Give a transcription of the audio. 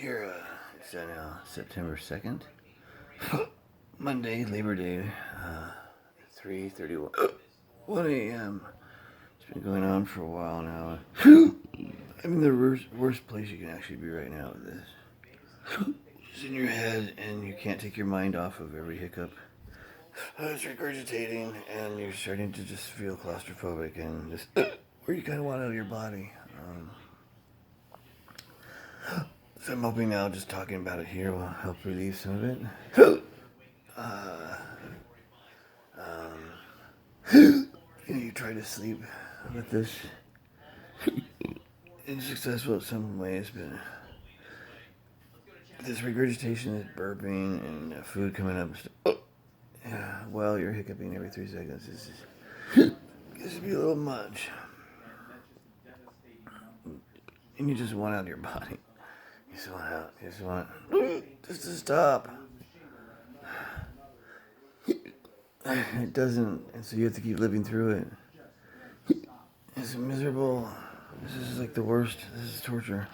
Here, it's now September 2nd, Monday, Labor Day, 3:31, 1 a.m. It's been going on for a while now. I'm in the worst place you can actually be right now with this. It's in your head, and you can't take your mind off of every hiccup. It's regurgitating, and you're starting to just feel claustrophobic, and just where you kind of want out of your body. So I'm hoping now just talking about it here will help relieve some of it. You try to sleep with this. It's successful in some ways, but this regurgitation is burping and food coming up. Well, you're hiccuping every 3 seconds. This gets to be a little much. And you just want out of your body. You just want out. You just want just to stop. It doesn't, and so you have to keep living through it. It's miserable. This is like the worst. This is torture.